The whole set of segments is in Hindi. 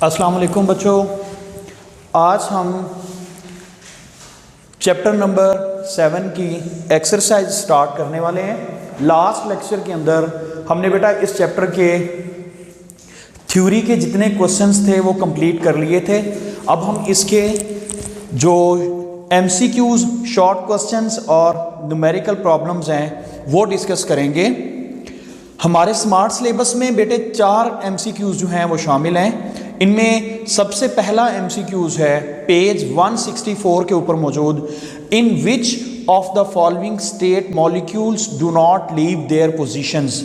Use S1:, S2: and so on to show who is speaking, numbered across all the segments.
S1: अस्सलाम वालेकुम बच्चों, आज हम चैप्टर नंबर 7 की एक्सरसाइज स्टार्ट करने वाले हैं। लास्ट लेक्चर के अंदर हमने बेटा इस चैप्टर के थ्योरी के जितने क्वेश्चंस थे वो कंप्लीट कर लिए थे। अब हम इसके जो एमसीक्यूज, शॉर्ट क्वेश्चंस और न्यूमेरिकल प्रॉब्लम्स हैं वो डिस्कस करेंगे। हमारे स्मार्ट सिलेबस में बेटे 4 एमसीक्यूज जो हैं वो शामिल हैं। इनमें सबसे पहला एमसीक्यूज है पेज 164 के ऊपर मौजूद, in which of the following state molecules do not leave their positions.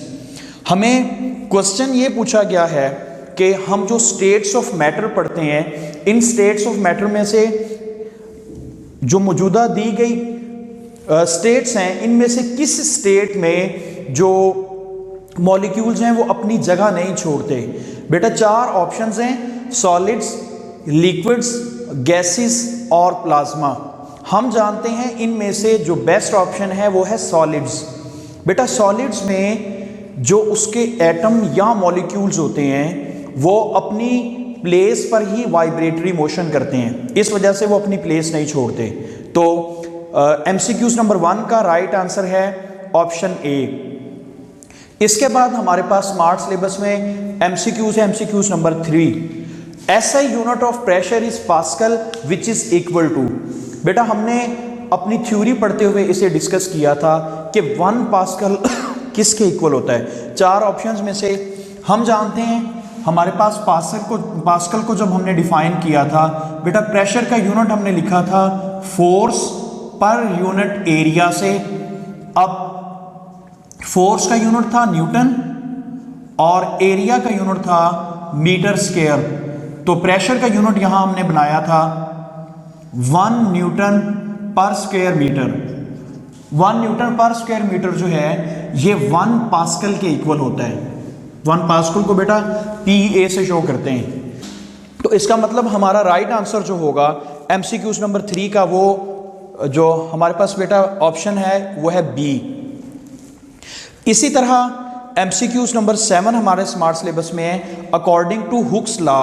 S1: हमें क्वेश्चन ये पूछा गया है कि हम जो स्टेट्स ऑफ मैटर पढ़ते हैं, इन स्टेट्स ऑफ मैटर में से जो मौजूदा दी गई स्टेट्स हैं, इनमें से किस स्टेट में जो मॉलिक्यूल्स हैं वो अपनी जगह नहीं छोड़ते। बेटा 4 ऑप्शंस हैं, सॉलिड्स, लिक्विड्स, गैसेस और प्लाज्मा। हम जानते हैं इनमें से जो बेस्ट ऑप्शन है वो है सॉलिड्स। बेटा सॉलिड्स में जो उसके एटम या मॉलिक्यूल्स होते हैं वो अपनी प्लेस पर ही वाइब्रेटरी मोशन करते हैं, इस वजह से वो अपनी प्लेस नहीं छोड़ते। तो एमसीक्यूज नंबर 1 का राइट आंसर है ऑप्शन ए। इसके बाद हमारे पास स्मार्ट सिलेबस में एमसीक्यूज है, MCQs number 3। SI unit of pressure is pascal which is equal to. बेटा हमने अपनी थ्योरी पढ़ते हुए इसे डिस्कस किया था कि 1 पास्कल किसके इक्वल होता है। 4 ऑप्शंस में से हम जानते हैं, हमारे पास पास्कल को जब हमने डिफाइन किया था बेटा, प्रेशर का यूनिट हमने लिखा था फोर्स पर यूनिट एरिया से। अब फोर्स का यूनिट था न्यूटन और एरिया का यूनिट था मीटर स्क्वायर। तो प्रेशर का यूनिट यहां हमने बनाया था 1 Newton per square metre. 1 Newton per square metre जो है ये 1 पास्कल के इक्वल होता है। 1 पास्कल को बेटा PA से शो करते हैं। तो इसका मतलब हमारा राइट आंसर जो होगा एमसीक्यूज नंबर 3 का, वो जो हमारे पास बेटा ऑप्शन है वो है बी। इसी तरह एमसीक्यूज नंबर 7 हमारे स्मार्ट सिलेबस में है according to Hooke's law.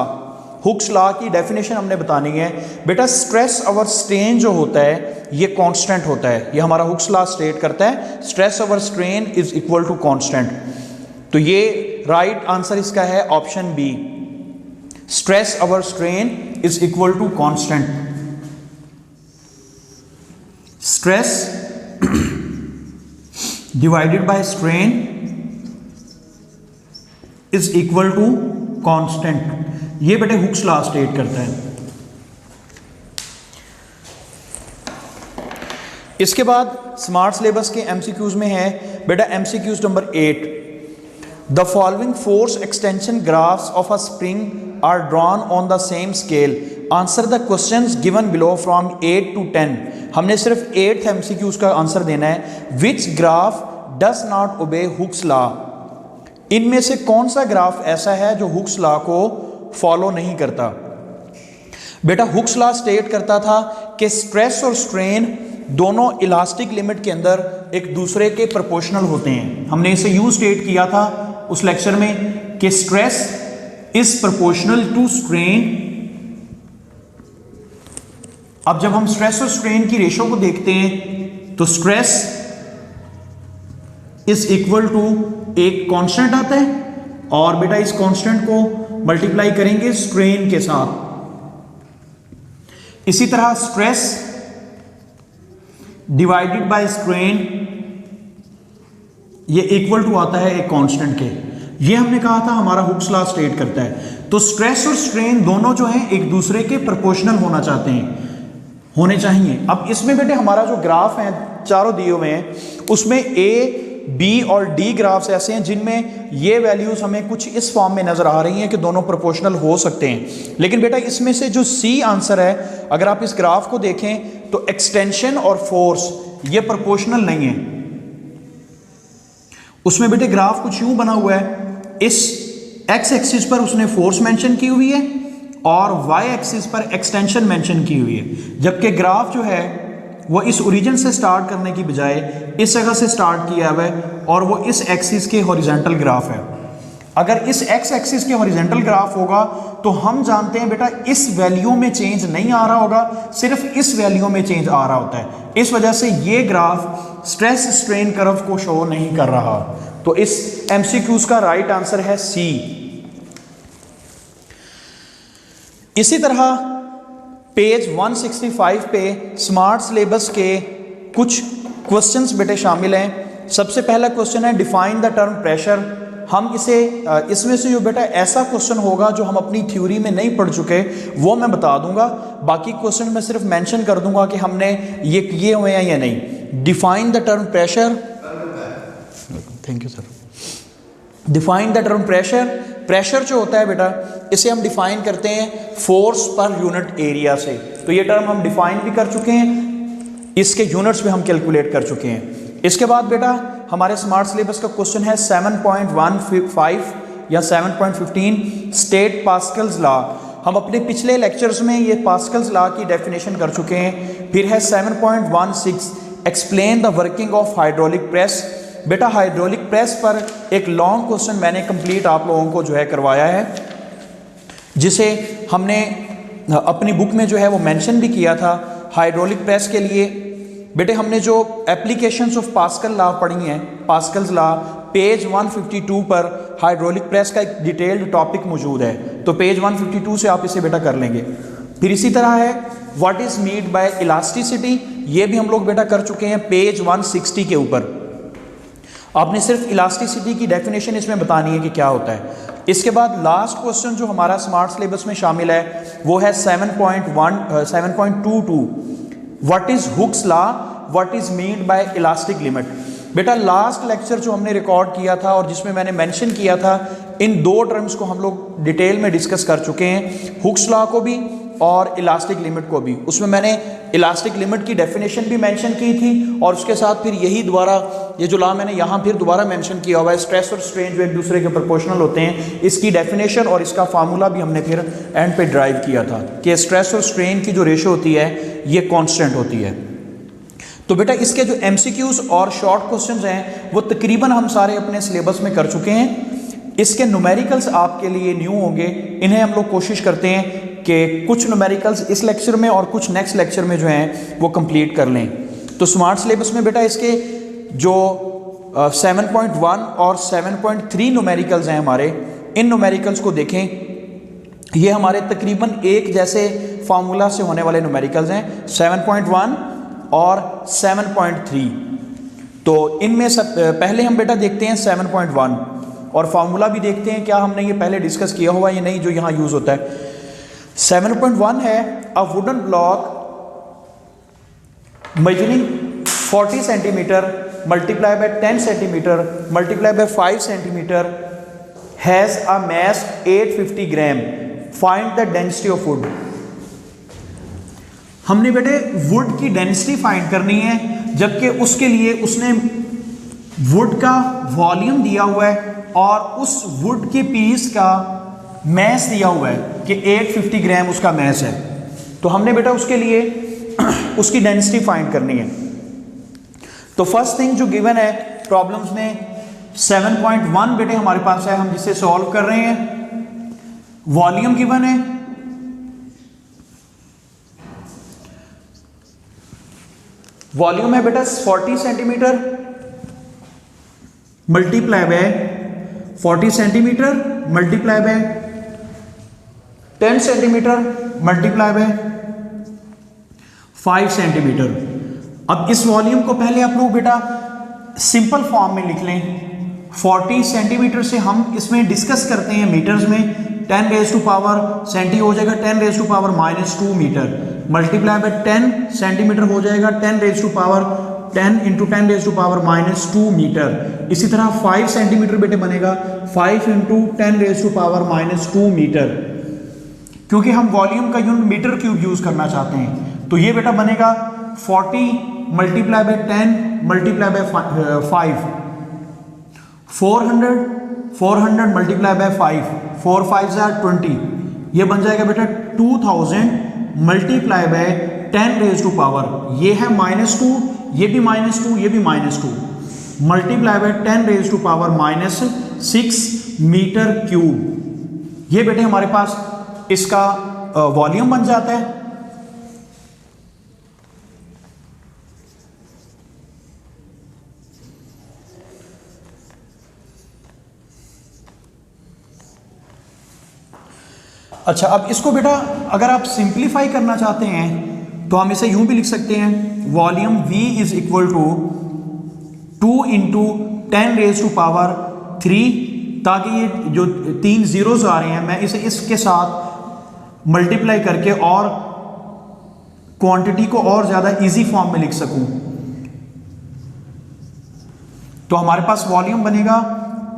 S1: Hooke's law की डेफिनेशन हमने बतानी है। बेटा स्ट्रेस ओवर स्ट्रेन जो होता है ये कांस्टेंट होता है। ये हमारा हुक्स लॉ स्टेट करता है stress over strain is equal to constant. तो ये राइट आंसर इसका है option B, stress over strain is equal to constant. Stress divided by strain is equal to constant. ये बेटे हुक्स लॉ स्टेट करता है। इसके बाद स्मार्ट सिलेबस के एमसीक्यूज में है बेटा MCQs number 8, the following force extension graphs of a spring are drawn on the same scale, answer the questions given below from 8 to 10। हमने सिर्फ 8th एमसीक्यूज का आंसर देना है। Which graph does not obey Hooke's law. इनमें से कौन सा ग्राफ ऐसा है जो हुक्स लॉ को फॉलो नहीं करता। बेटा हुक्स लॉ स्टेट करता था कि स्ट्रेस और स्ट्रेन दोनों इलास्टिक लिमिट के अंदर एक दूसरे के प्रोपोर्शनल होते हैं। हमने इसे यूं स्टेट किया था उस लेक्चर में कि stress is proportional to strain. अब जब हम स्ट्रेस और स्ट्रेन की रेशो को देखते हैं तो स्ट्रेस इज इक्वल टू एक कांस्टेंट आता है और बेटा इस कांस्टेंट को मल्टीप्लाई करेंगे स्ट्रेन के साथ। इसी तरह स्ट्रेस डिवाइडेड बाय स्ट्रेन ये इक्वल टू आता है एक कांस्टेंट के। ये हमने कहा था हमारा हुक्स लॉ स्टेट करता है। तो स्ट्रेस और स्ट्रेन दोनों जो है एक दूसरे के प्रोपोर्शनल होने चाहिए। अब इसमें बेटे हमारा जो ग्राफ है चारों दिए हुए हैं उसमें A, B और D ग्राफ्स ऐसे हैं जिनमें ये वैल्यूज हमें कुछ इस फॉर्म में नजर आ रही हैं कि दोनों प्रोपोर्शनल हो सकते हैं। लेकिन बेटा इसमें से जो C आंसर है, अगर आप इस ग्राफ को देखें तो एक्सटेंशन और फोर्स ये प्रोपोर्शनल नहीं है। उसमें बेटे ग्राफ कुछ यूं बना हुआ है, इस एक्स एक्सिस पर उसने फोर्स मेंशन की हुई है और वाई एक्सिस पर एक्सटेंशन मेंशन की हुई है, जबकि ग्राफ जो है वो इस ओरिजिन से स्टार्ट करने की बजाय इस जगह से स्टार्ट किया हुआ है और वो इस एक्सिस के हॉरिजॉन्टल ग्राफ है। अगर इस एक्स एक्सिस के हॉरिजॉन्टल ग्राफ होगा तो हम जानते हैं बेटा इस वैल्यू में चेंज नहीं आ रहा होगा, सिर्फ इस वैल्यू में चेंज आ रहा होता है। इस वजह से ये ग्राफ स्ट्रेस स्ट्रेन कर्व को शो नहीं कर रहा। तो इस एमसीक्यूज का राइट आंसर है सी। इसी तरह पेज 165 पे स्मार्ट सिलेबस के कुछ क्वेश्चंस बेटे शामिल हैं। सबसे पहला क्वेश्चन है डिफाइन द टर्म प्रेशर। हम इसमें से जो बेटा ऐसा क्वेश्चन होगा जो हम अपनी थ्योरी में नहीं पढ़ चुके वो मैं बता दूंगा, बाकी क्वेश्चन मैं सिर्फ मेंशन कर दूंगा कि हमने ये किए हुए हैं या नहीं। Define the term pressure, thank you sir. Define the term pressure, pressure जो होता है बेटा इसे हम डिफाइन करते हैं फोर्स पर यूनिट एरिया से। तो ये टर्म हम डिफाइन भी कर चुके हैं, इसके यूनिट्स भी हम कैलकुलेट कर चुके हैं। इसके बाद बेटा हमारे स्मार्ट सिलेबस का क्वेश्चन है 7.15 या 7.15 स्टेट पास्कल्स लॉ। हम अपने पिछले लेक्चर्स में ये पास्कल्स लॉ की डेफिनेशन कर चुके हैं। फिर है 7.16 explain the working of hydraulic press. बेटा हाइड्रोलिक प्रेस पर एक लॉन्ग क्वेश्चन मैंने कंप्लीट आप लोगों को जो है करवाया है, जिसे हमने अपनी बुक में जो है वो मेंशन भी किया था। हाइड्रोलिक प्रेस के लिए बेटे हमने जो एप्लीकेशंस ऑफ पास्कल लॉ पढ़ी हैं, पास्कल्स लॉ, पेज 152 पर हाइड्रोलिक प्रेस का एक डिटेल्ड टॉपिक मौजूद है। तो पेज 152 से आप इसे बेटा कर लेंगे। फिर इसी तरह है what is mean by elasticity, ये भी हम लोग बेटा कर चुके हैं पेज 160 के ऊपर। आपने सिर्फ इलास्टिसिटी की डेफिनेशन इसमें बतानी है कि क्या होता है। इसके बाद लास्ट क्वेश्चन जो हमारा स्मार्ट सिलेबस में शामिल है वो है 7.22 what is Hooke's law, what is mean by elastic limit. बेटा लास्ट लेक्चर जो हमने रिकॉर्ड किया था और जिसमें मैंने मेंशन किया था, इन दो टर्म्स को हम लोग डिटेल में डिस्कस कर चुके हैं, हुक्स लॉ को भी और इलास्टिक लिमिट को भी। उसमें मैंने इलास्टिक लिमिट की डेफिनेशन भी मेंशन की थी और उसके साथ फिर यही दोबारा ये जो लॉ मैंने यहाँ फिर दोबारा मेंशन किया हुआ है, स्ट्रेस और स्ट्रेन जो एक दूसरे के प्रोपोर्शनल होते हैं, इसकी डेफिनेशन और इसका फार्मूला भी हमने फिर एंड पे ड्राइव किया था कि स्ट्रेस और स्ट्रेन की जो रेशो होती है ये कांस्टेंट होती है। तो बेटा इसके जो एमसीक्यूज और शॉर्ट क्वेश्चंस हैं वो तकरीबन हम सारे अपने सिलेबस में कर चुके हैं। इसके न्यूमेरिकल्स आपके लिए न्यू होंगे, इन्हें हम लोग कोशिश करते हैं कि कुछ न्यूमेरिकल्स इस लेक्चर में और कुछ नेक्स्ट लेक्चर में जो हैं वो कंप्लीट कर लें। तो स्मार्ट सिलेबस में बेटा इसके जो 7.1 और 7.3 न्यूमेरिकल्स हैं हमारे, इन न्यूमेरिकल्स को देखें, ये हमारे तकरीबन एक जैसे फार्मूला से होने वाले न्यूमेरिकल्स हैं, 7.1 और 7.3। तो इनमें सब पहले हम बेटा देखते हैं 7.1 और फार्मूला भी देखते हैं क्या हमने ये पहले डिस्कस किया हुआ या नहीं जो यहाँ यूज़ होता है। 7.1 है a wooden block measuring 40 centimetre multiply by 10 centimetre multiply by 5 centimetre has a mass 850 gram, find the density of would. हमने बेटे वुड की डेंसिटी फाइंड करनी है, जबकि उसके लिए उसने वुड का वॉल्यूम दिया हुआ है और उस वुड के पीस का मैस दिया हुआ है कि 850 ग्राम उसका मैस है। तो हमने बेटा उसके लिए उसकी डेंसिटी फाइंड करनी है। तो फर्स्ट थिंग जो गिवन है प्रॉब्लम्स में 7.1 बेटे हमारे पास है, हम जिसे सॉल्व कर रहे हैं। वॉल्यूम गिवन है, वॉल्यूम है बेटा 40 centimetre multiply by 40 centimetre multiply by 10 centimetre multiply by 5 centimetre. अब इस वॉल्यूम को पहले आप लोग बेटा सिंपल फॉर्म में लिख लें। 40 सेंटीमीटर से हम इसमें डिस्कस करते हैं मीटर्स में, 10 रेज टू पावर सेंटी हो जाएगा 10 raise to power -2 metre, multiply by 10 centimetre हो जाएगा 10 raise to power 10 into 10 raise to power -2 metre. इसी तरह 5 सेंटीमीटर बेटे बनेगा 5 into 10 raise to power -2 metre, क्योंकि हम वॉल्यूम का यूनिट मीटर क्यूब यूज करना चाहते हैं। तो ये बेटा बनेगा 40 multiply by 10 multiply by 5, 400 multiply by 5, 4 5 20, ये बन जाएगा बेटा 2000 multiply by 10 raise to power, ये है -2, ये भी -2, ये भी -2, multiply by 10 raise to power -6 metre cube. ये बेटे हमारे पास इसका वॉल्यूम बन जाता है। अच्छा, अब इसको बेटा अगर आप सिंप्लीफाई करना चाहते हैं तो हम इसे यूं भी लिख सकते हैं, volume V is equal to 2 into 10⁻³ ताकि ये जो 3 जीरोस आ रहे हैं मैं इसे इसके साथ मल्टीप्लाई करके और क्वांटिटी को और ज़्यादा इजी फॉर्म में लिख सकूं। तो हमारे पास वॉल्यूम बनेगा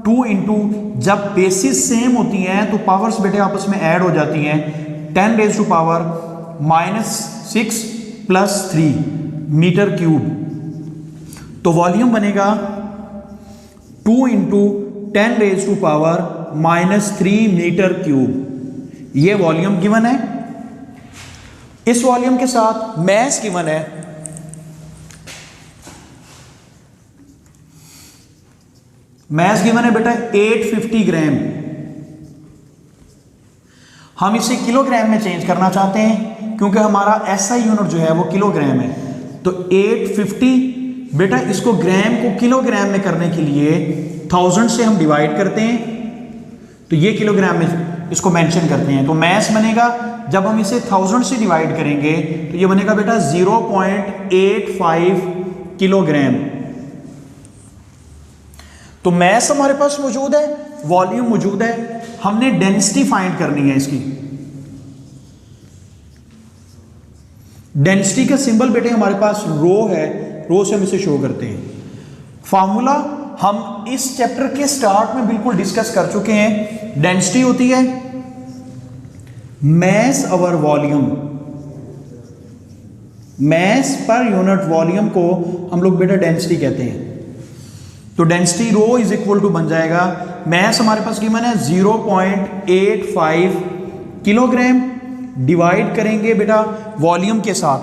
S1: 2 इंटू, जब बेसिस सेम होती हैं तो पावर्स बेटे आपस में ऐड हो जाती हैं, 10⁻⁻6 + 3 मीटर क्यूब। तो वॉल्यूम बनेगा 2 इंटू 10⁻³ मीटर क्यूब। ये वॉल्यूम गिवन है। इस वॉल्यूम के साथ मैस गिवन है। मैस गिवन है बेटा 850 ग्राम। हम इसे किलोग्राम में चेंज करना चाहते हैं क्योंकि हमारा SI यूनिट जो है वो किलोग्राम है। तो 850 बेटा इसको ग्राम को किलोग्राम में करने के लिए 1000 से हम डिवाइड करते हैं, तो ये किलोग्राम में इसको मेंशन करते हैं। तो मैस बनेगा, जब हम इसे 1000 से डिवाइड करेंगे तो ये बनेगा बेटा 0.85 किलोग्राम। तो मैस हमारे पास मौजूद है, वॉल्यूम मौजूद है, हमने डेंसिटी फाइंड करनी है इसकी। डेंसिटी का सिंबल बेटे हमारे पास रो है, रो से हम इसे शो करते हैं। फार्मूला हम इस चैप्टर के स्टार्ट में बिल्कुल डिस्कस कर चुके हैं। डेंसिटी होती है mass over volume, mass per unit volume को हम लोग बेटा डेंसिटी कहते हैं। तो density rho is equal to बन जाएगा, मैस हमारे पास गिवन है 0.85 किलोग्राम, डिवाइड करेंगे बेटा वॉल्यूम के साथ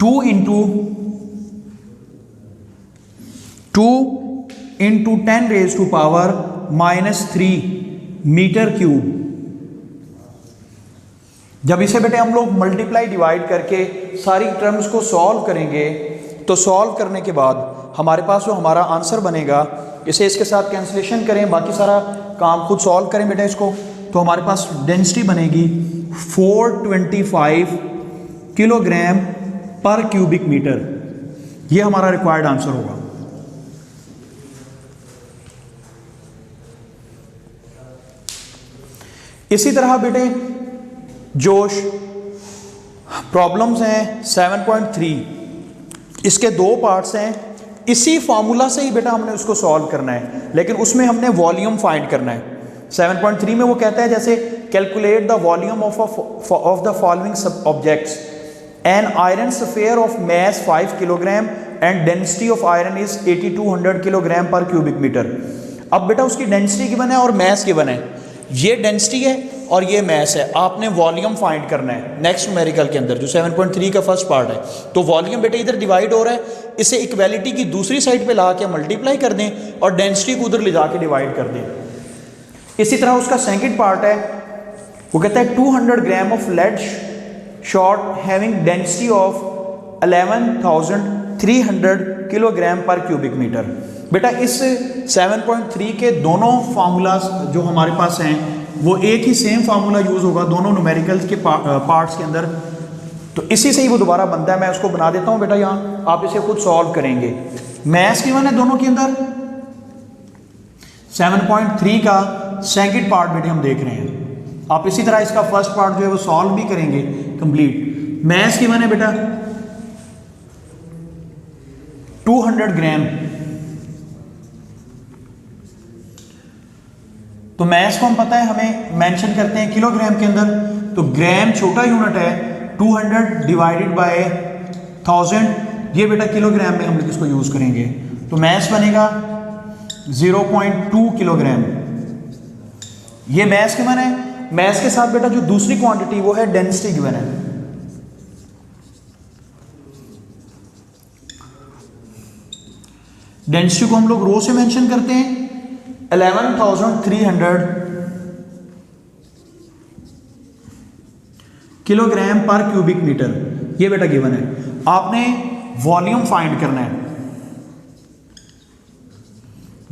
S1: 2 इंटू 10⁻³ मीटर क्यूब। जब इसे बेटे हम लोग मल्टीप्लाई डिवाइड करके सारी टर्म्स को सॉल्व करेंगे तो सॉल्व करने के बाद हमारे पास जो हमारा आंसर बनेगा, इसे इसके साथ कैंसिलेशन करें, बाकी सारा काम खुद सॉल्व करें बेटा इसको, तो हमारे पास डेंसिटी बनेगी 425 किलोग्राम पर क्यूबिक मीटर। ये हमारा रिक्वायर्ड आंसर होगा। इसी तरह बेटे जो प्रॉब्लम्स हैं 7.3, इसके 2 पार्ट्स हैं। इसी फार्मूला से ही बेटा हमने उसको सॉल्व करना है, लेकिन उसमें हमने वॉल्यूम फाइंड करना है। 7.3 में वो कहता है जैसे calculate the volume of the following objects, an iron sphere of mass 5 kilogram and density of iron is 8200 kilogram per cubic metre. अब बेटा उसकी डेंसिटी गिवन है और मैस गिवन है, ये डेंसिटी है और ये मैस है, आपने वॉल्यूम फाइंड करना है नेक्स्ट न्यूमेरिकल के अंदर जो 7.3 का फर्स्ट पार्ट है। तो वॉल्यूम बेटे इधर डिवाइड हो रहा है, इसे इक्वालिटी की दूसरी साइड पे ला के मल्टीप्लाई कर दें और डेंसिटी को उधर ले जाके डिवाइड कर दें। इसी तरह उसका सेकंड पार्ट है, वो कहता है 200 gram of lead shot having density of 11,300 kilogram per cubic metre. बेटा इस 7.3 के दोनों फार्मूलाज जो हमारे पास हैं वो एक ही सेम फार्मूला यूज़ होगा दोनों न्यूमेरिकल्स के पार्ट्स के अंदर। तो इसी से ही वो दोबारा बनता है। मैं उसको बना देता हूँ बेटा, यहाँ आप इसे खुद सॉल्व करेंगे। मैथ्स गिवन है दोनों के अंदर। 7.3 का सेकंड पार्ट बेटे हम देख रहे हैं। आप इसी तरह इसका फर्स्ट पार्ट जो है वो सॉल्व भी करेंगे कंप्लीट। मैथ्स गिवन है बेटा 200 ग्राम। तो मैथ्स को हम पता है हमें मेंशन करते हैं किलोग्राम के अंदर, तो ग्राम छोटा यूनिट है, 200 डिवाइडेड बाय 1000, ये बेटा किलोग्राम में हम लोग इसको यूज करेंगे। तो मैथ्स बनेगा 0.2 किलोग्राम। ये मैथ्स गिवन है। मैथ्स के साथ बेटा जो दूसरी क्वांटिटी वो है डेंसिटी गिवन है। डेंसिटी को हम लोग रो से मेंशन करते हैं। 11,300 किलोग्राम पर क्यूबिक मीटर, ये बेटा गिवन है। आपने वॉल्यूम फाइंड करना है।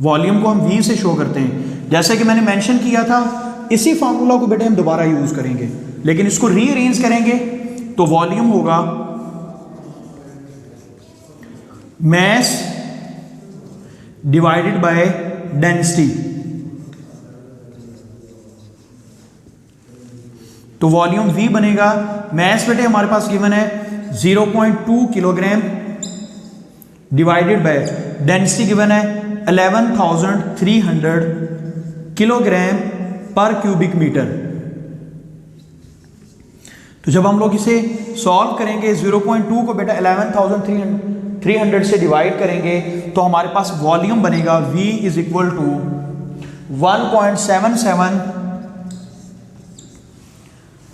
S1: वॉल्यूम को हम V से शो करते हैं, जैसे कि मैंने मेंशन किया था। इसी फॉर्मूला को बेटे हम दोबारा यूज करेंगे, लेकिन इसको रीअरेंज करेंगे तो वॉल्यूम होगा मैस डिवाइडेड बाय डेंसिटी। तो वॉल्यूम V बनेगा, मैस बेटे हमारे पास गिवन है 0.2 kilogram divided by density given है 11,300 किलोग्राम पर क्यूबिक मीटर। तो जब हम लोग इसे सॉल्व करेंगे 0.2 को बेटा 11,300 से डिवाइड करेंगे तो हमारे पास वॉल्यूम बनेगा V is equal to 1.77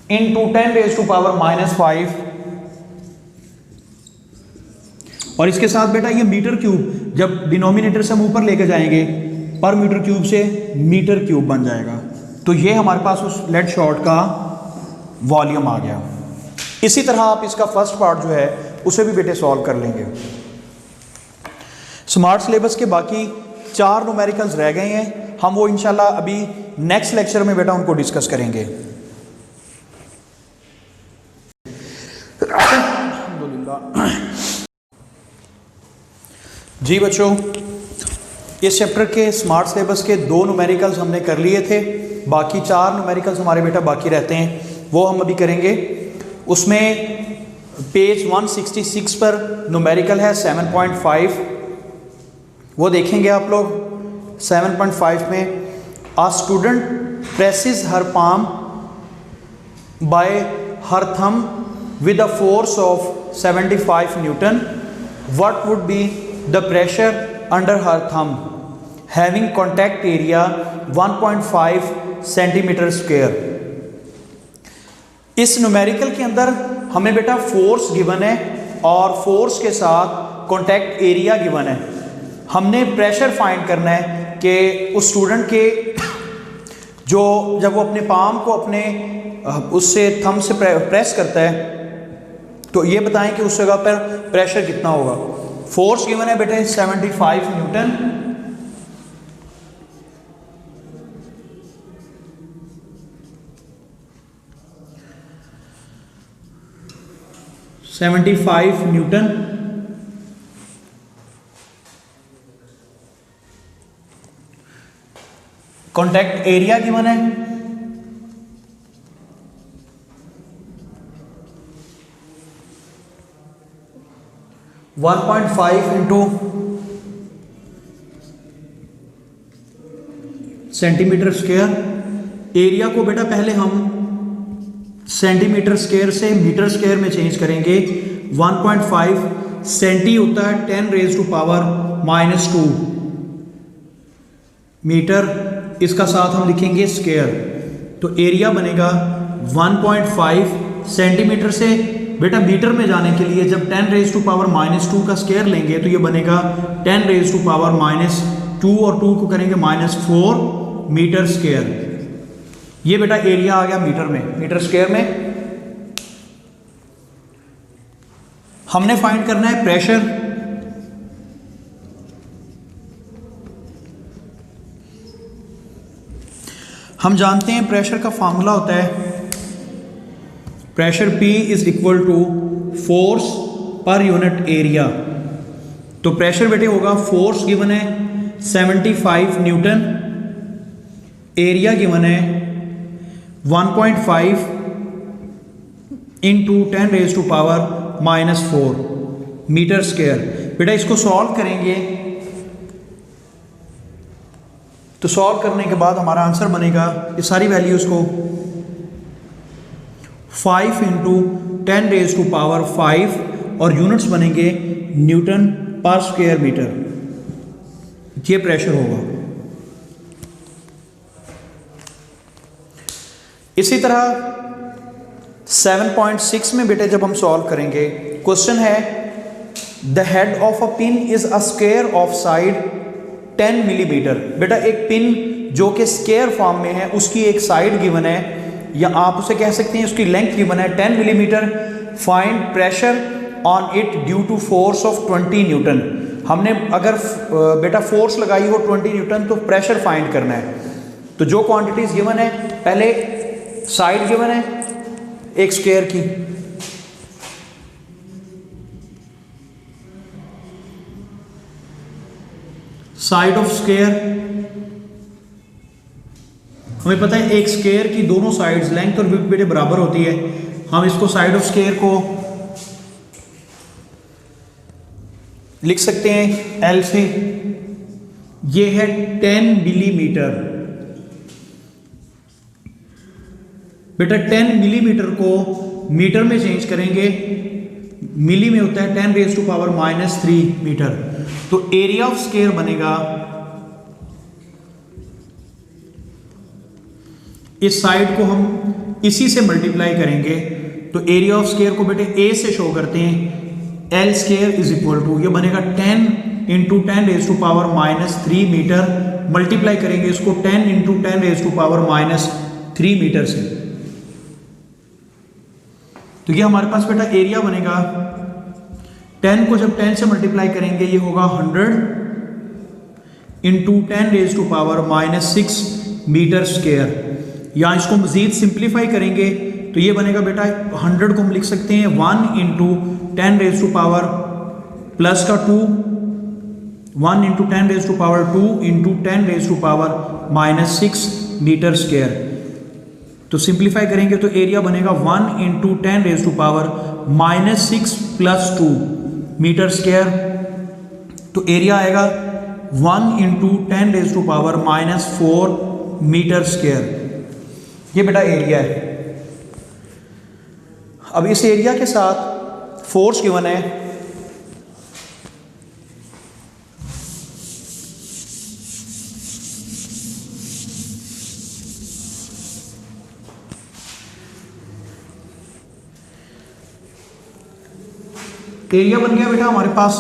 S1: into 10⁻⁻⁵, और इसके साथ बेटा ये मीटर क्यूब, जब डिनोमिनेटर से हम ऊपर लेके जाएंगे पर मीटर क्यूब से मीटर क्यूब बन जाएगा। तो ये हमारे पास उस लेड शॉट का वॉल्यूम आ गया। इसी तरह आप इसका फर्स्ट पार्ट जो है उसे भी बेटे सॉल्व कर लेंगे। स्मार्ट सिलेबस के बाकी 4 न्यूमेरिकल्स रह गए हैं, हम वो इंशाल्लाह अभी नेक्स्ट लेक्चर में बेटा उनको डिस्कस करेंगे। जी बच्चों, इस चैप्टर के स्मार्ट सिलेबस के 2 न्यूमेरिकल्स हमने कर लिए थे, बाकी 4 न्यूमेरिकल्स हमारे बेटा बाकी रहते हैं, वो हम अभी करेंगे। उसमें पेज 166 पर न्यूमेरिकल है 7.5, वो देखेंगे आप लोग। 7.5 में a student presses her palm by her thumb with a force of 75 Newton, what would be the pressure under her thumb having contact area 1.5 centimeter square। इस न्यूमेरिकल के अंदर हमें बेटा फोर्स गिवन है और फोर्स के साथ कॉन्टैक्ट एरिया गिवन है। हमने प्रेशर फाइंड करना है कि उस स्टूडेंट के जो जब वो अपने पाम को अपने उससे थंब से प्रेस करता है तो ये बताएं कि उस जगह पर प्रेशर कितना होगा। फोर्स गिवन है बेटे 75 न्यूटन, कॉन्टैक्ट एरिया गिवन है 1.5 इंटू सेंटीमीटर स्क्वायर। एरिया को बेटा पहले हम सेंटीमीटर स्क्वायर से मीटर स्क्वायर में चेंज करेंगे। 1.5 सेंटी होता है 10⁻⁻² मीटर, इसका साथ हम लिखेंगे स्क्वायर, तो एरिया बनेगा 1.5 सेंटीमीटर से बेटा मीटर में जाने के लिए जब 10⁻⁻² का स्क्वायर लेंगे तो ये बनेगा 10⁻⁻² और 2 को करेंगे -4 मीटर स्क्वायर। ये बेटा एरिया आ गया मीटर में, मीटर स्क्वायर में। हमने फाइंड करना है प्रेशर। हम जानते हैं प्रेशर का फार्मूला होता है pressure P is equal to force per unit area. तो प्रेशर बेटे होगा, फोर्स गिवन है 75 न्यूटन, एरिया गिवन है 1.5 इंटू 10⁻⁻⁴ मीटर स्क्वायर। बेटा इसको सॉल्व करेंगे तो सॉल्व करने के बाद हमारा आंसर बनेगा, ये सारी वैल्यूज को 5 इंटू 10⁻⁵ और यूनिट्स बनेंगे न्यूटन पर स्क्वायर मीटर। ये प्रेशर होगा। इसी तरह 7.6 में बेटे जब हम सॉल्व करेंगे, क्वेश्चन है the head of a pin is a square of side 10 millimetre. बेटा एक पिन जो कि स्क्वायर फॉर्म में है उसकी एक साइड गिवन है, या आप उसे कह सकते हैं उसकी लेंथ गिवन है 10 millimetre. Find pressure on it due to force of 20 newton. हमने अगर बेटा फोर्स लगाई हो 20 न्यूटन तो प्रेशर फाइंड करना है। तो जो क्वांटिटीज गिवन है, पहले साइड गिवन है एक स्क्वायर की, साइड ऑफ स्क्वायर हमें पता है एक स्क्वायर की दोनों साइड्स लेंथ और विड्थ बेटे बराबर होती है। हम इसको साइड ऑफ स्क्वायर को लिख सकते हैं एल से, ये है 10 मिलीमीटर। बेटा 10 मिलीमीटर को मीटर में चेंज करेंगे, मिली में होता है 10⁻³ मीटर। तो एरिया ऑफ स्क्वायर बनेगा, इस साइड को हम इसी से मल्टीप्लाई करेंगे तो एरिया ऑफ स्क्वायर को बेटे ए से शो करते हैं, L square is equal to, ये बनेगा 10 × 10⁻³ मीटर। मल्टीप्लाई करेंगे इसको 10 × 10⁻³ मीटर से, तो ये हमारे पास बेटा एरिया बनेगा। 10 को जब 10 से मल्टीप्लाई करेंगे ये होगा 100 × 10⁻⁻6 मीटर स्क्वायर। या इसको मजीद सिंप्लीफाई करेंगे तो ये बनेगा बेटा 100 को हम लिख सकते हैं 1 × 10⁻² + 2, 1 × 10⁻² × 10⁻6 मीटर स्क्वायर। तो सिंप्लीफाई करेंगे तो एरिया बनेगा 1 × 10⁻6 + 2 मीटर स्क्वायर। तो एरिया आएगा 1 × 10⁻⁻4 मीटर स्क्वायर। ये बेटा एरिया है। अब इस एरिया के साथ फोर्स गिवन है, एरिया बन गया बेटा हमारे पास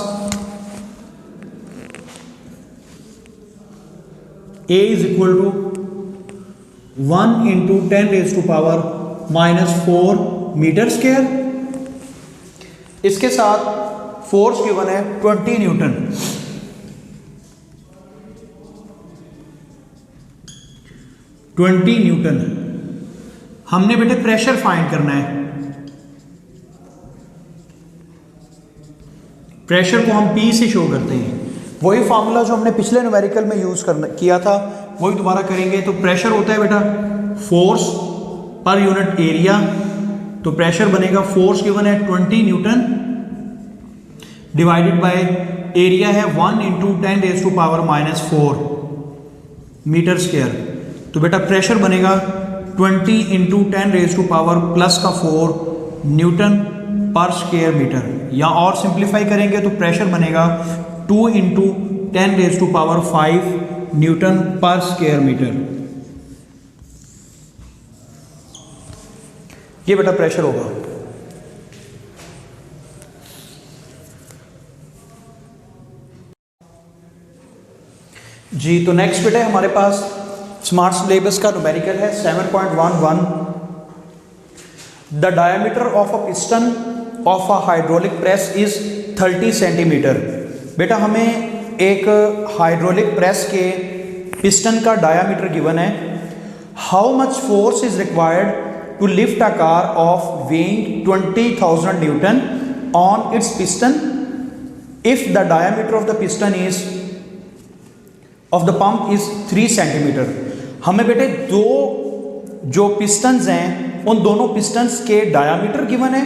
S1: A is equal to 1 × 10⁻⁻4 metre square. इसके साथ फोर्स गिवन है 20 न्यूटन। 20 न्यूटन। हमने बेटे प्रेशर फाइंड करना है। प्रेशर को हम P से शो करते हैं, वही फार्मूला जो हमने पिछले न्यूमेरिकल में यूज किया था वही दोबारा करेंगे। तो प्रेशर होता है बेटा फोर्स पर यूनिट एरिया, तो प्रेशर बनेगा, फोर्स गिवन है 20 न्यूटन डिवाइडेड बाय एरिया है 1 × 10⁻⁻4 मीटर स्क्वायर। तो बेटा प्रेशर बनेगा 20 × 10⁻⁴ न्यूटन पर स्क्वायर मीटर। या और सिंप्लीफाई करेंगे तो प्रेशर बनेगा 2 × 10⁵ न्यूटन पर स्क्वायर मीटर। ये बेटा प्रेशर होगा। जी तो नेक्स्ट बेटा हमारे पास स्मार्ट सिलेबस का न्यूमेरिकल है 7.11। The diameter of a piston of a hydraulic press is 30 centimetre. बेटा हमें एक हाइड्रोलिक प्रेस के पिस्टन का डायामीटर गिवन है। How much force is required to lift a car of weighing 20,000 newton on its piston if the diameter of the piston is of the pump is 3 centimetre. हमें बेटे दो जो पिस्टन्स हैं उन दोनों पिस्टन्स के डायामीटर गिवन है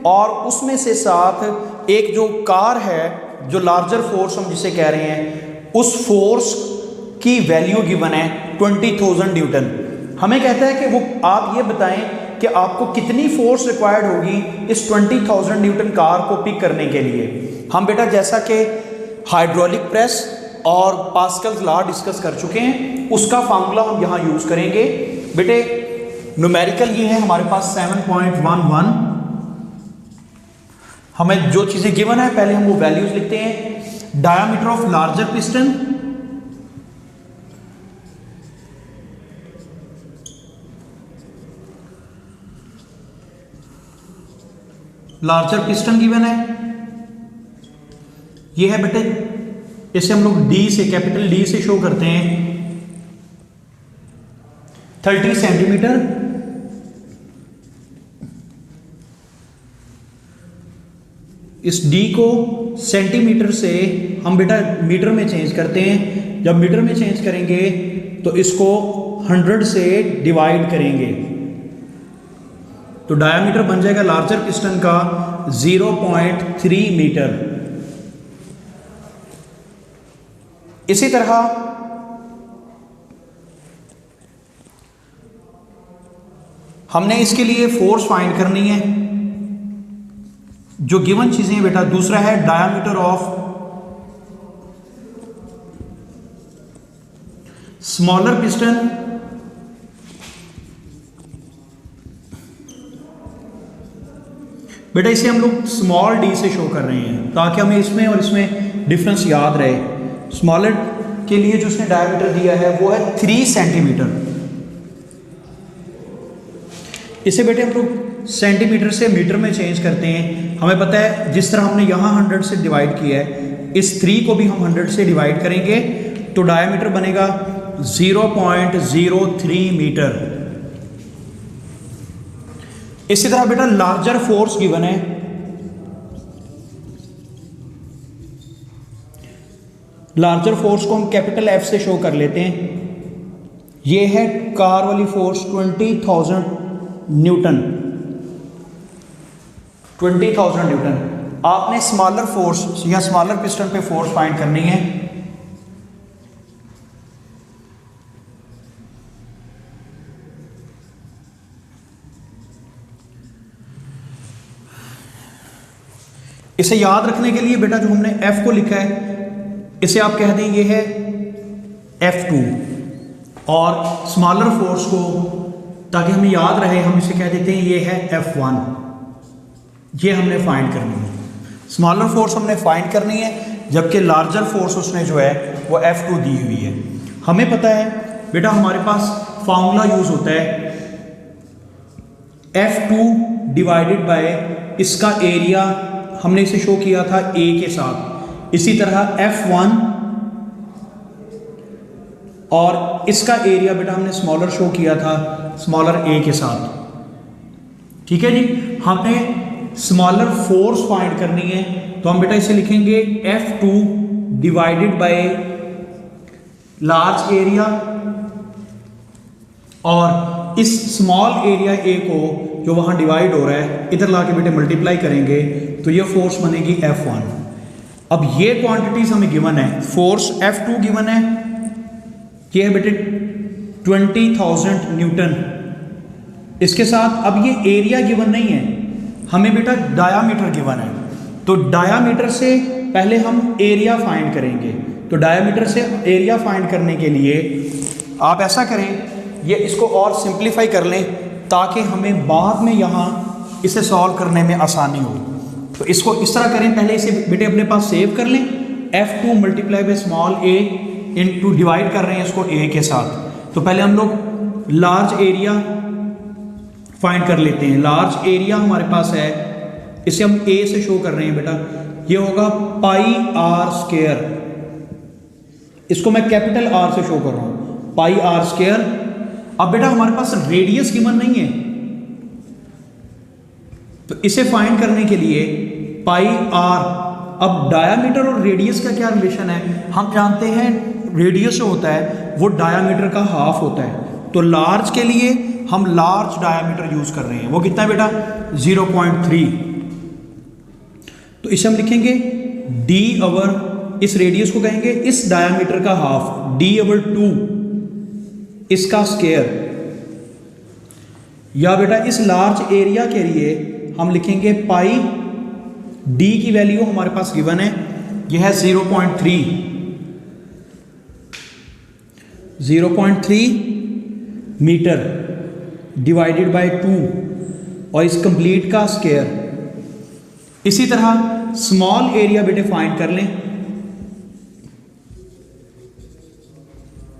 S1: और उसमें से साथ एक जो कार है जो लार्जर फोर्स हम जिसे कह रहे हैं उस फोर्स की वैल्यू गिवन है 20,000 न्यूटन। हमें कहता है कि वो आप ये बताएं कि आपको कितनी फोर्स रिक्वायर्ड होगी इस 20,000 न्यूटन कार को पिक करने के लिए। हम बेटा जैसा कि हाइड्रोलिक प्रेस और पास्कल्स लॉ डिस्कस कर चुके हैं उसका फार्मूला हम यहाँ यूज़ करेंगे। बेटे न्यूमेरिकल ये है हमारे पास 7.11। हमें जो चीज़ें गिवन है पहले हम वो वैल्यूज लिखते हैं। Diameter of larger piston larger piston given है, ये है बेटे, इसे हम लोग डी से, कैपिटल डी से शो करते हैं 30 सेंटीमीटर। इस डी को सेंटीमीटर से हम बेटा मीटर में चेंज करते हैं। जब मीटर में चेंज करेंगे तो इसको 100 से डिवाइड करेंगे तो डायामीटर बन जाएगा लार्जर पिस्टन का 0.3 मीटर। इसी तरह हमने इसके लिए फोर्स फाइंड करनी है। जो गिवन चीजें बेटा, दूसरा है डायामीटर ऑफ स्मॉलर पिस्टन, बेटा इसे हम लोग स्मॉल डी से शो कर रहे हैं ताकि हमें इसमें और इसमें डिफरेंस याद रहे। स्मॉलर के लिए जो उसने डायमीटर दिया है वो है 3 सेंटीमीटर। इसे बेटे हम लोग सेंटीमीटर से मीटर में चेंज करते हैं। हमें पता है जिस तरह हमने यहाँ 100 से डिवाइड किया है, इस 3 को भी हम 100 से डिवाइड करेंगे तो डायमीटर बनेगा 0.03 मीटर। इसी तरह बेटा लार्जर फोर्स गिवन है, लार्जर फोर्स को हम कैपिटल एफ से शो कर लेते हैं। ये है कार वाली फोर्स 20,000 न्यूटन, 20,000 न्यूटन। आपने स्मॉलर फोर्स या स्मॉलर पिस्टन पे फोर्स फाइंड करनी है। इसे याद रखने के लिए बेटा जो हमने F को लिखा है इसे आप कह दें ये है F2, और स्मॉलर फोर्स को ताकि हमें याद रहे हम इसे कह देते हैं ये है F1। ये हमने फाइंड करनी है, स्मॉलर फोर्स हमने फाइंड करनी है, जबकि लार्जर फोर्स उसने जो है वो F2 दी हुई है। हमें पता है बेटा हमारे पास फार्मूला यूज होता है F2 डिवाइडेड बाय इसका एरिया, हमने इसे शो किया था A के साथ। इसी तरह F1 और इसका एरिया बेटा हमने स्मॉलर शो किया था स्मॉलर A के साथ। ठीक है जी, हमने स्मॉलर फोर्स फाइंड करनी है तो हम बेटा इसे लिखेंगे F2 divided by large area, और इस स्मॉल एरिया A को जो वहां डिवाइड हो रहा है इधर लाके बेटे मल्टीप्लाई करेंगे तो ये फोर्स बनेगी F1। अब ये क्वांटिटीज हमें गिवन है, फोर्स F2 गिवन है, ये है बेटे 20,000 न्यूटन। इसके साथ अब ये एरिया गिवन नहीं है, हमें बेटा डायामीटर गिवन है। तो डायामीटर से पहले हम एरिया फाइंड करेंगे। तो डायामीटर से एरिया फाइंड करने के लिए आप ऐसा करें, ये इसको और सिंप्लीफाई कर लें ताकि हमें बाद में यहाँ इसे सॉल्व करने में आसानी हो। तो इसको इस तरह करें, पहले इसे बेटे अपने पास सेव कर लें, F2 multiply by small a into divide कर रहे हैं इसको A के साथ। तो पहले हम लोग लार्ज एरिया फाइंड कर लेते हैं। लार्ज एरिया हमारे पास है, इसे हम A से शो कर रहे हैं बेटा, ये होगा पाई आर स्क्वायर। इसको मैं कैपिटल R से शो कर रहा हूँ, पाई आर स्क्वायर। अब बेटा हमारे पास रेडियस गिवन नहीं है, तो इसे फाइंड करने के लिए पाई आर। अब डायामीटर और रेडियस का क्या रिलेशन है, हम जानते हैं रेडियस जो होता है वो डायामीटर का हाफ होता है। तो लार्ज के लिए हम लार्ज डायामीटर यूज कर रहे हैं, वो कितना है बेटा 0.3। तो इसे हम लिखेंगे d ओवर, इस रेडियस को कहेंगे इस डायामीटर का हाफ, d/2 इसका स्क्वायर। या बेटा इस लार्ज एरिया के लिए हम लिखेंगे पाई, d की वैल्यू हमारे पास गिवन है, यह है 0.3 मीटर डिवाइडेड बाय 2 और इस कंप्लीट का स्क्वायर। इसी तरह स्मॉल एरिया बेटे फाइंड कर लें,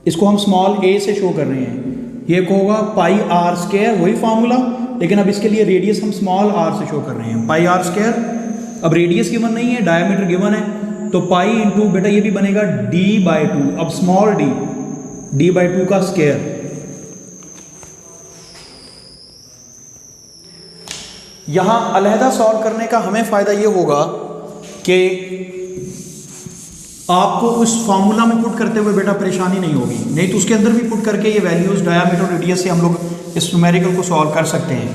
S1: इसको हम स्मॉल a से शो कर रहे हैं, ये होगा पाई आर स्क्वायर, वही फार्मूला लेकिन अब इसके लिए रेडियस हम स्मॉल आर से शो कर रहे हैं, पाई आर स्क्वायर। अब रेडियस गिवन नहीं है, डायमीटर गिवन है, तो पाई इंटू बेटा ये भी बनेगा d/2। अब स्मॉल d/2 का स्क्वायर। यहां अलहदा सॉल्व करने का हमें फायदा ये होगा कि आपको उस फॉर्मूला में पुट करते हुए बेटा परेशानी नहीं होगी, नहीं तो उसके अंदर भी पुट करके ये वैल्यूज डायमीटर रेडियस से हम लोग इस न्यूमेरिकल को सॉल्व कर सकते हैं।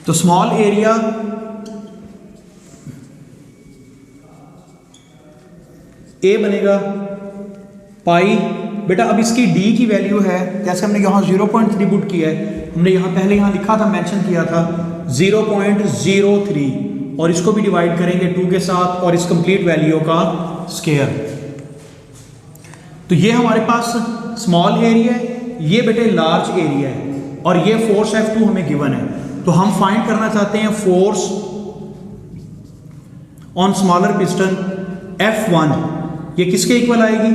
S1: तो स्मॉल एरिया ए बनेगा पाई, बेटा अब इसकी डी की वैल्यू है, जैसे हमने यहाँ 0.3 पुट किया है, हमने यहाँ पहले यहाँ लिखा था, मेंशन किया था 0.03, और इसको भी डिवाइड करेंगे 2 के साथ और इस कंप्लीट वैल्यू का स्क्वायर। तो ये हमारे पास स्मॉल एरिया है, ये बेटे लार्ज एरिया है, और ये फोर्स F2 हमें गिवन है। तो हम फाइंड करना चाहते हैं force on smaller piston F1, ये किसके इक्वल आएगी?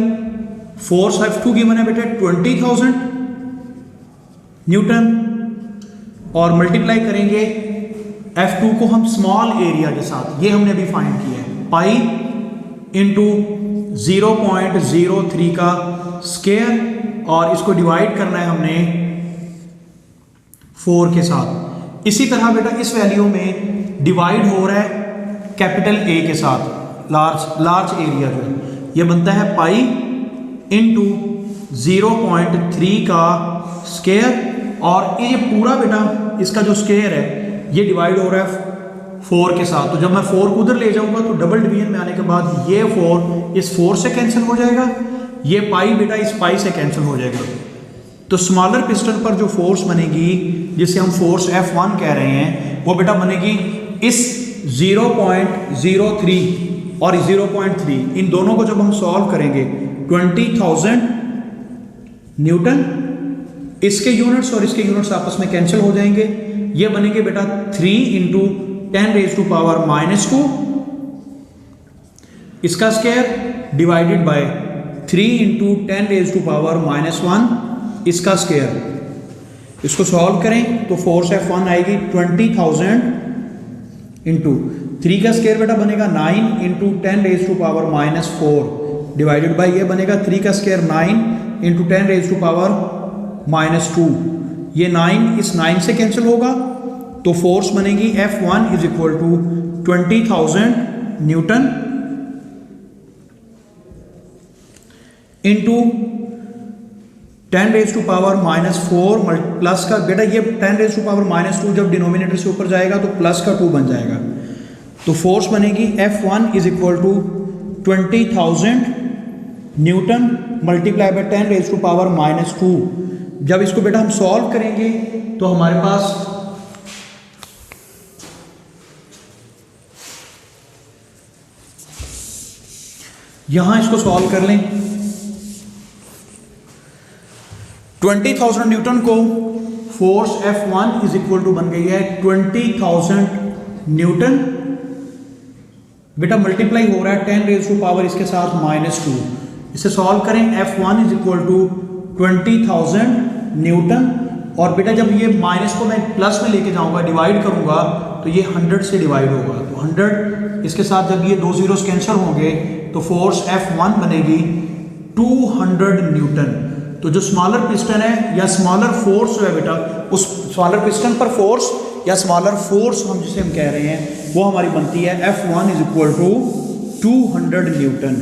S1: फोर्स F2 गिवन है बेटे 20,000 न्यूटन, और मल्टीप्लाई करेंगे F2 को हम स्मॉल एरिया के साथ, ये हमने अभी फाइंड किया है, पाई इंटू 0.03 का स्क्वायर, और इसको डिवाइड करना है हमने 4 के साथ। इसी तरह बेटा इस वैल्यू में डिवाइड हो रहा है कैपिटल A के साथ, लार्ज एरिया जो है, ये बनता है पाई इंटू 0.3 का स्क्वायर, और ये पूरा बेटा इसका जो स्क्वायर है ये डिवाइड हो रहा है 4 के साथ। तो जब मैं 4 को उधर ले जाऊंगा तो डबल डिवीजन में आने के बाद ये 4 इस 4 से कैंसिल हो जाएगा, ये पाई बेटा इस पाई से कैंसिल हो जाएगा। तो स्मॉलर पिस्टन पर जो फोर्स बनेगी, जिसे हम फोर्स F1 कह रहे हैं, वो बेटा बनेगी इस 0.03 और 0.3, इन दोनों को जब हम सॉल्व करेंगे 20,000 न्यूटन, इसके यूनिट्स और इसके यूनिट्स आपस में कैंसिल हो जाएंगे, ये बनेंगे बेटा 3 इंटू 10⁻⁻², इसका स्क्वायर डिवाइडेड बाय 3 इंटू 10⁻⁻1 इसका स्क्वायर। इसको सॉल्व करें तो फोर्स F1 आएगी 20,000 इंटू 3 का स्क्वायर बेटा बनेगा 9 इंटू 10⁻⁻4 डिवाइडेड बाय ये बनेगा 3 का स्क्वायर 9 इंटू 10⁻⁻2, ये 9 इस 9 से कैंसिल होगा, तो फोर्स बनेगी F1 is equal to 20,000 newton into 10⁻⁻4 plus का बेटा ये 10⁻⁻2 जब डिनोमिनेटर से ऊपर जाएगा तो प्लस का 2 बन जाएगा, तो फोर्स बनेगी F1 is equal to 20,000 newton multiply by 10⁻⁻2। जब इसको बेटा हम सॉल्व करेंगे तो हमारे पास यहां इसको सॉल्व कर लें, 20,000 न्यूटन को force F1 is equal to बन गई है 20,000 न्यूटन, बेटा मल्टीप्लाई हो रहा है 10⁻⁻ इसके साथ -2, इसे सॉल्व करें F1 is equal to 20,000 Newton, और बेटा जब ये माइनस को मैं प्लस में लेके जाऊंगा, डिवाइड करूंगा, तो ये 100 से डिवाइड होगा, तो 100 इसके साथ जब ये 2 जीरोस कैंसिल होंगे तो फोर्स F1 बनेगी 200 न्यूटन। तो जो स्मॉलर पिस्टन है या स्मॉलर फोर्स जो है बेटा, उस स्मॉलर पिस्टन पर फोर्स या स्मॉलर फोर्स हम जिसे हम कह रहे हैं, वो हमारी बनती है F1 is equal to 200 Newton.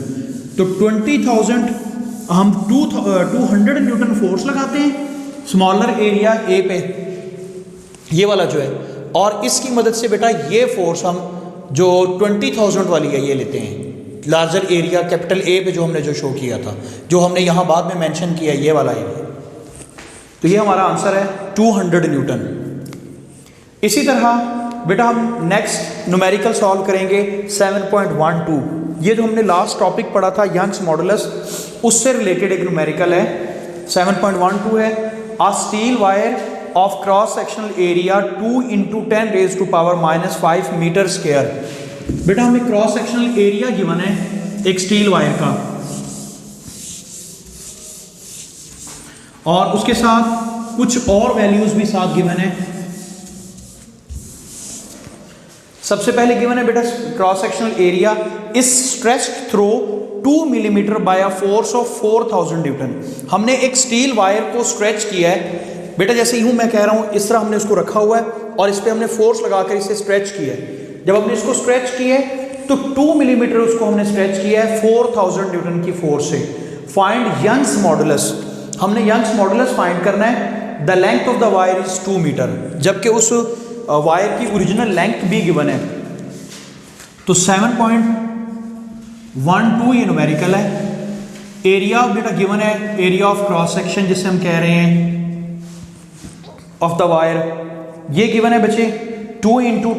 S1: तो 20,000 हम 200 न्यूटन फोर्स लगाते हैं स्मॉलर एरिया ए पे, ये वाला जो है, और इसकी मदद से बेटा ये फोर्स हम जो 20,000 वाली है ये लेते हैं लार्जर एरिया कैपिटल ए पे, जो हमने जो शो किया था, जो हमने यहाँ बाद में मेंशन किया ये वाला एरिया। तो ये हमारा आंसर है 200 न्यूटन। इसी तरह बेटा हम नेक्स्ट न्यूमेरिकल सॉल्व करेंगे 7.12, ये जो हमने लास्ट टॉपिक पढ़ा था यंग्स मॉडुलस, उससे रिलेटेड एक न्यूमेरिकल है। 7.12 है a steel wire of cross sectional area 2 into 10⁻⁻5 metre square. बेटा हमें क्रॉस सेक्शनल एरिया गिवन है एक स्टील वायर का, और उसके साथ कुछ और वैल्यूज भी साथ गिवन है। सबसे पहले गिवन है बेटा cross sectional area is stretched through 2 millimetre by a force of 4000 Newton. हमने एक स्टील वायर को स्ट्रेच किया है बेटा, जैसे यूं मैं कह रहा हूं इस तरह हमने उसको रखा हुआ है और इस पर हमने फोर्स लगाकर इसे स्ट्रेच किया है। जब हमने इसको स्ट्रेच किया है तो 2 मिलीमीटर उसको हमने स्ट्रेच किया है 4000 न्यूटन की फोर्स से। फाइंड यंग्स मॉडुलस, हमने यंग्स मॉडुलस फाइंड करना है। The length of the wire is 2 metre, जबकि उस वायर की ओरिजिनल लेंथ भी गिवन है। तो 7.12 ये न्यूमेरिकल है। एरिया बेटा गिवन है, एरिया ऑफ क्रॉस सेक्शन जिसे हम कह रहे हैं ऑफ द वायर, ये गिवन है बच्चे 2 × 10⁻⁻⁵ 2 ×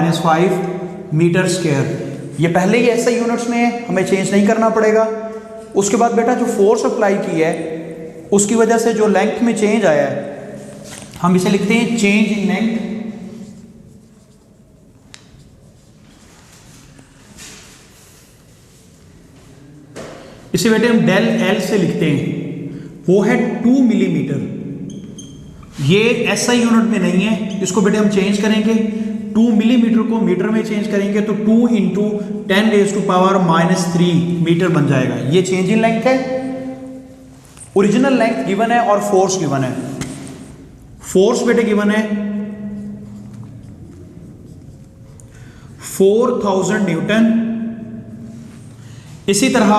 S1: 10⁻⁵ मीटर स्क्वायर। ये पहले ही ऐसा यूनिट्स में है, हमें चेंज नहीं करना पड़ेगा। उसके बाद बेटा जो फोर्स अप्लाई की है उसकी वजह से जो लेंथ में चेंज आया है हम इसे लिखते हैं चेंज इन लेंथ। इसे बेटे हम डेल एल से लिखते हैं, वो है 2 मिलीमीटर। ये ऐसा यूनिट में नहीं है, इसको बेटे हम चेंज करेंगे 2 मिलीमीटर को मीटर में चेंज करेंगे तो 2 × 10⁻³ मीटर बन जाएगा। ये चेंज इन लेंथ है। ओरिजिनल लेंथ गिवन है और फोर्स गिवन है। फोर्स बेटे गिवन है 4000 न्यूटन। इसी तरह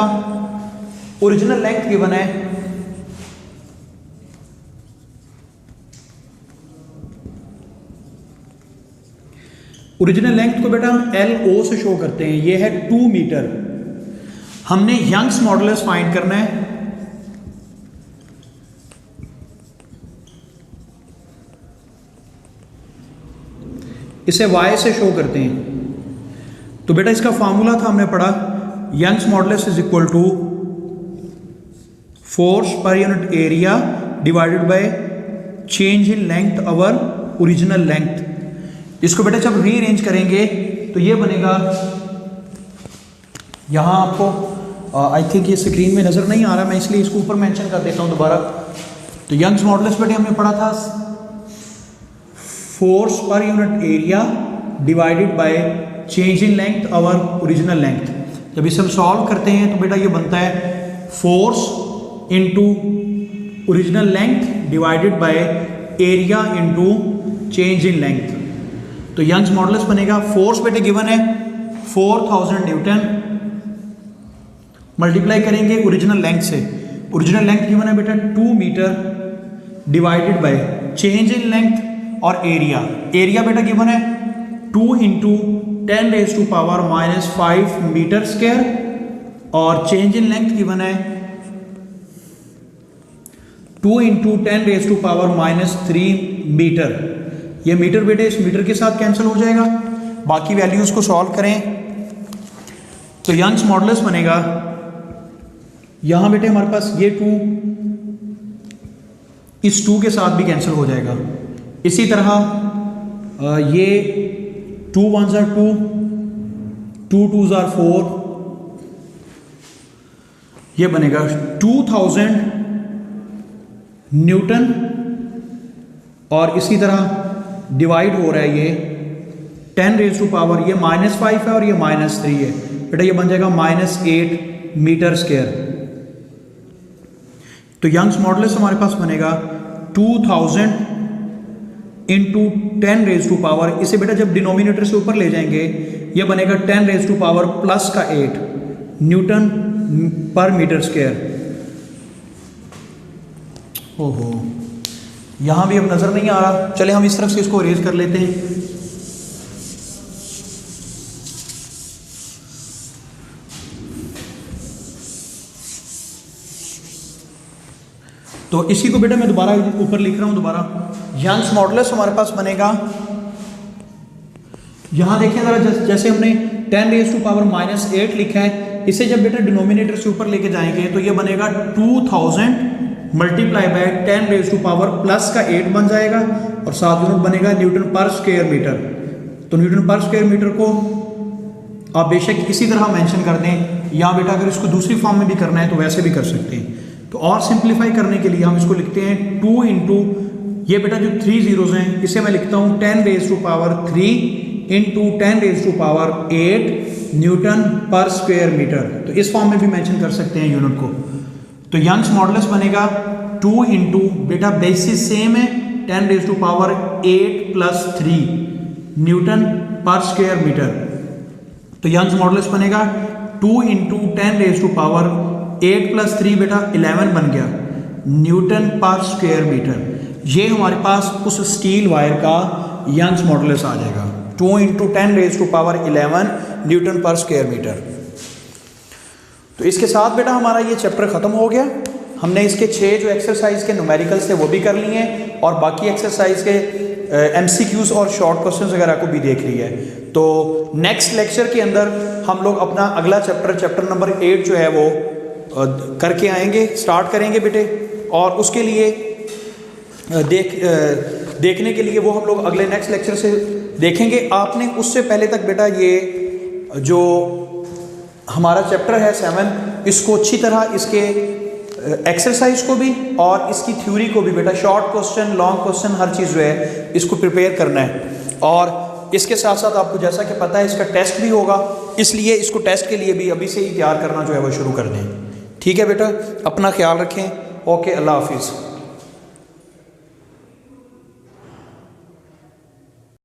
S1: ओरिजिनल लेंथ गिवन है ओरिजिनल लेंथ को बेटा हम LO से शो करते हैं, ये है 2 मीटर। हमने यंग्स मॉडुलस फाइंड करना है। इसे Y से शो करते हैं। तो बेटा इसका फार्मूला था हमने पढ़ा, Young's modulus is equal to force per unit area divided by change in length over original length. इसको बेटा जब रीअरेंज करेंगे तो ये बनेगा, यहाँ आपको आई थिंक ये स्क्रीन में नज़र नहीं आ रहा, मैं इसलिए इसको ऊपर मेंशन कर देता हूँ दोबारा। तो यंग्स मॉडुलस बेटे हमने पढ़ा था force per unit area divided by change in length over original length. जब इसे हम सॉल्व करते हैं तो बेटा ये बनता है force into original length divided by area into change in length. तो यंग्स मॉडुलस बनेगा, फोर्स बेटे गिवन है 4000 न्यूटन, मल्टीप्लाई करेंगे ओरिजिनल लेंथ से। ओरिजिनल लेंथ गिवन है बेटा 2 metre divided by change in length और एरिया। एरिया बेटा गिवन है 2 × 10⁻⁵ मीटर स्क्वायर और चेंज इन लेंथ गिवन है 2 × 10⁻³ मीटर। ये मीटर बेटे इस मीटर के साथ कैंसिल हो जाएगा। बाकी वैल्यूज को सॉल्व करें तो यंग्स मॉडुलस बनेगा, यहां बेटे हमारे पास ये 2 इस 2 के साथ भी कैंसिल हो जाएगा। इसी तरह ये 2 1s are 2, 2 2s are 4, ये बनेगा 2000 न्यूटन। और इसी तरह डिवाइड हो रहा है ये 10⁻, ये -5 है और ये -3 है बेटा, ये बन जाएगा -8 मीटर स्क्वायर। तो यंग्स मॉडुलस हमारे पास बनेगा 2000 × 10⁻, इसे बेटा जब डिनोमिनेटर से ऊपर ले जाएंगे ये बनेगा 10⁻⁻8 न्यूटन पर मीटर स्क्वायर। ओहो, यहां भी अब नजर नहीं आ रहा, चले हम इस तरफ से इसको अरेंज कर लेते हैं। तो इसी को बेटा मैं दोबारा ऊपर लिख रहा हूं दोबारा। यंग्स मॉडुलस हमारे पास बनेगा, यहां देखें जरा, जैसे हमने 10⁻⁻8 लिखा है, इसे जब बेटा डिनोमिनेटर से ऊपर लेके जाएंगे तो ये बनेगा 2000 मल्टीप्लाई बाय 10⁻⁻8 बन जाएगा और साथ यूनिट बनेगा न्यूटन पर स्क्वायर मीटर। तो न्यूटन पर स्क्वायर मीटर को आप बेशक इसी तरह मेंशन कर दें, या बेटा अगर इसको दूसरी फॉर्म में भी करना है तो वैसे भी कर सकते हैं। तो और सिंप्लीफाई करने के लिए हम इसको लिखते हैं 2 इंटू, ये बेटा जो 3 जीरोज हैं इसे मैं लिखता हूँ 10 raise to power 3 into 10 raise to power 8 newton per square metre. तो इस फॉर्म में भी मेंशन कर सकते हैं यूनिट को। तो यंग्स मॉडुलस बनेगा 2 इंटू, बेटा बेसिस सेम है, 10 raise to power 8 plus 3 newton per square metre. तो यंग्स मॉडुलस बनेगा 2 into 10 raise to power 8 plus 3 बेटा 11 बन गया न्यूटन पर स्क्वायर मीटर। ये हमारे पास उस स्टील वायर का यंग्स मॉडुलस आ जाएगा 2 into 10 raise to power 11 newton per square metre. तो इसके साथ बेटा हमारा ये चैप्टर ख़त्म हो गया। हमने इसके 6 जो एक्सरसाइज के न्यूमेरिकल्स थे वो भी कर लिए हैं, और बाकी एक्सरसाइज के MCQs और शॉर्ट क्वेश्चंस वगैरह को भी देख लिया है। तो नेक्स्ट लेक्चर के अंदर हम लोग अपना अगला चैप्टर नंबर 8 जो है वो करके आएंगे, स्टार्ट करेंगे बेटे। और उसके लिए देखने के लिए वो हम लोग अगले नेक्स्ट लेक्चर से देखेंगे। आपने उससे पहले तक बेटा ये जो हमारा चैप्टर है 7, इसको अच्छी तरह इसके एक्सरसाइज को भी और इसकी थ्योरी को भी बेटा, शॉर्ट क्वेश्चन, लॉन्ग क्वेश्चन, हर चीज़ जो है इसको प्रिपेयर करना है। और इसके साथ साथ आपको जैसा कि पता है इसका टेस्ट भी होगा, इसलिए इसको टेस्ट के लिए भी अभी से ही तैयार करना जो है वो शुरू कर दें। ठीक है बेटा, अपना ख्याल रखें। ओके, अल्लाह हाफिज़।